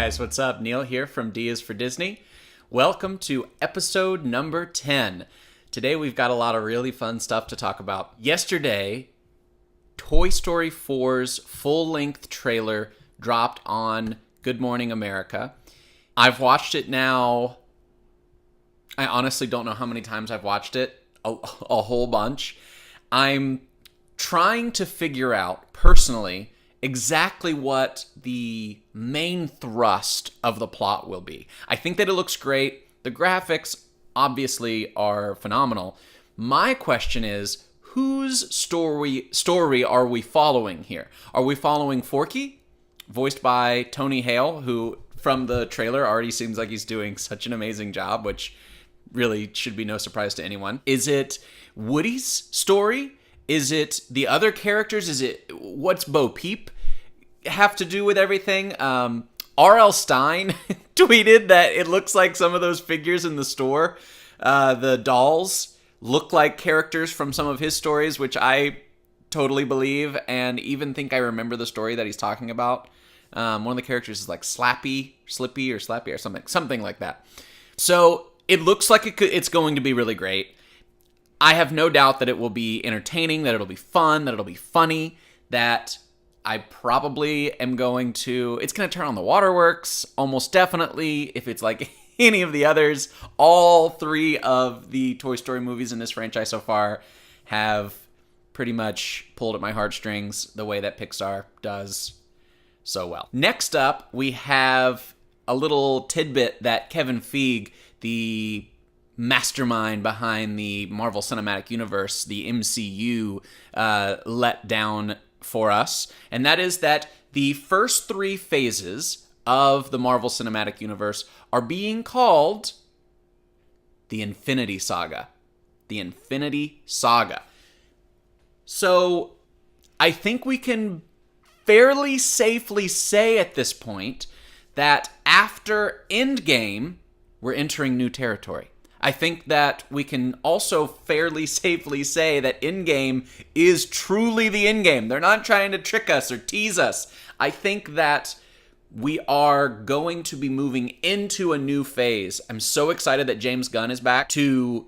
guys, what's up? Neil here from D is for Disney. Welcome to episode number 10. Today we've got a lot of really fun stuff to talk about. Yesterday, Toy Story 4's full-length trailer dropped on Good Morning America. I've watched it now. I honestly don't know how many times I've watched it. A whole bunch. I'm trying to figure out, personally, exactly what the main thrust of the plot will be. I think that it looks great. The graphics, obviously, are phenomenal. My question is, whose story are we following here? Are we following Forky, voiced by Tony Hale, who, from the trailer, already seems like he's doing such an amazing job, which really should be no surprise to anyone. Is it Woody's story? Is it the other characters? Is it what's Bo Peep have to do with everything? R.L. Stine tweeted that it looks like some of those figures in the store, the dolls, look like characters from some of his stories, which I totally believe and even think I remember the story that he's talking about. One of the characters is like Slippy or something like that. So it looks like it's going to be really great. I have no doubt that it will be entertaining, that it'll be fun, that it'll be funny, that I probably am it's going to turn on the waterworks, almost definitely, if it's like any of the others. All three of the Toy Story movies in this franchise so far have pretty much pulled at my heartstrings the way that Pixar does so well. Next up, we have a little tidbit that Kevin Feige, the mastermind behind the Marvel Cinematic Universe, the MCU, let down for us. And that is that the first three phases of the Marvel Cinematic Universe are being called the Infinity Saga. The Infinity Saga. So I think we can fairly safely say at this point that after Endgame, we're entering new territory. I think that we can also fairly safely say that Endgame is truly the Endgame. They're not trying to trick us or tease us. I think that we are going to be moving into a new phase. I'm so excited that James Gunn is back to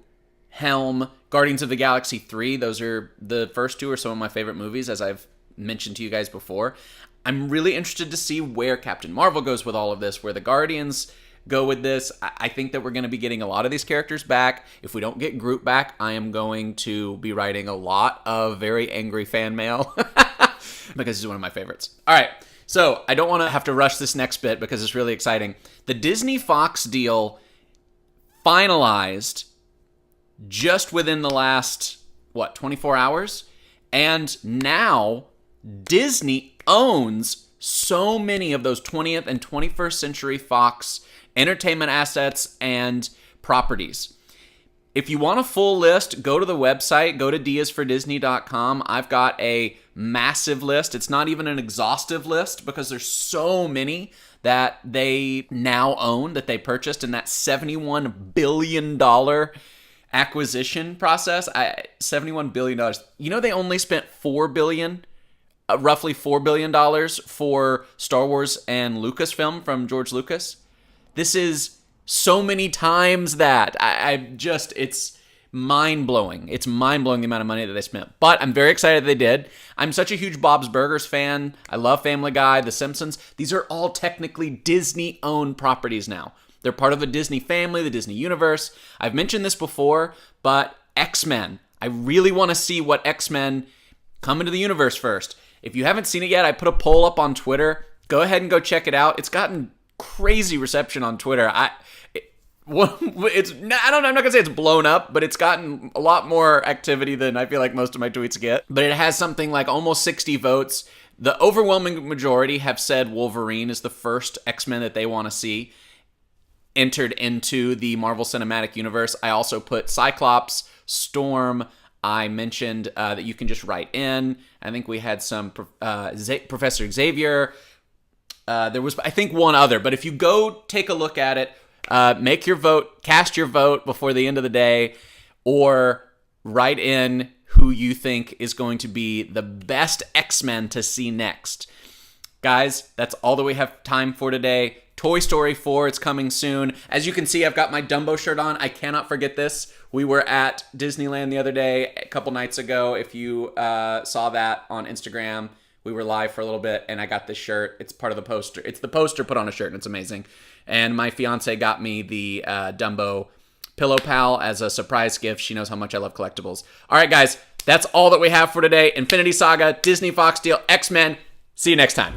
helm Guardians of the Galaxy 3. Those are the first two are some of my favorite movies, as I've mentioned to you guys before. I'm really interested to see where Captain Marvel goes with all of this, where the Guardians go with this. I think that we're going to be getting a lot of these characters back. If we don't get Groot back, I am going to be writing a lot of very angry fan mail because he's one of my favorites. All right, so I don't want to have to rush this next bit because it's really exciting. The Disney-Fox deal finalized just within the last, 24 hours? And now Disney owns so many of those 20th and 21st century Fox entertainment assets and properties. If you want a full list, go to the website, go to disfordisney.com. I've got a massive list. It's not even an exhaustive list because there's so many that they now own, that they purchased in that $71 billion acquisition process. $71 billion. You know, they only spent $4 billion, roughly $4 billion for Star Wars and Lucasfilm from George Lucas. This is so many times that. It's mind-blowing. It's mind-blowing the amount of money that they spent. But I'm very excited they did. I'm such a huge Bob's Burgers fan. I love Family Guy, The Simpsons. These are all technically Disney-owned properties now. They're part of the Disney family, the Disney universe. I've mentioned this before, but X-Men. I really want to see what X-Men come into the universe first. If you haven't seen it yet, I put a poll up on Twitter. Go ahead and go check it out. It's gotten crazy reception on Twitter. I'm not gonna say it's blown up, but it's gotten a lot more activity than I feel like most of my tweets get. But it has something like almost 60 votes. The overwhelming majority have said Wolverine is the first X-Men that they want to see entered into the Marvel Cinematic Universe. I also put Cyclops, Storm. I mentioned that you can just write in. I think we had some Professor Xavier. There was, I think, one other. But if you go take a look at it, make your vote, cast your vote before the end of the day, or write in who you think is going to be the best X-Men to see next. Guys, that's all that we have time for today. Toy Story 4, it's coming soon. As you can see, I've got my Dumbo shirt on. I cannot forget this. We were at Disneyland the other day, a couple nights ago. If you saw that on Instagram, we were live for a little bit, and I got this shirt. It's part of the poster. It's the poster put on a shirt, and it's amazing. And my fiance got me the Dumbo Pillow Pal as a surprise gift. She knows how much I love collectibles. All right, guys, that's all that we have for today. Infinity Saga, Disney Fox deal, X-Men. See you next time.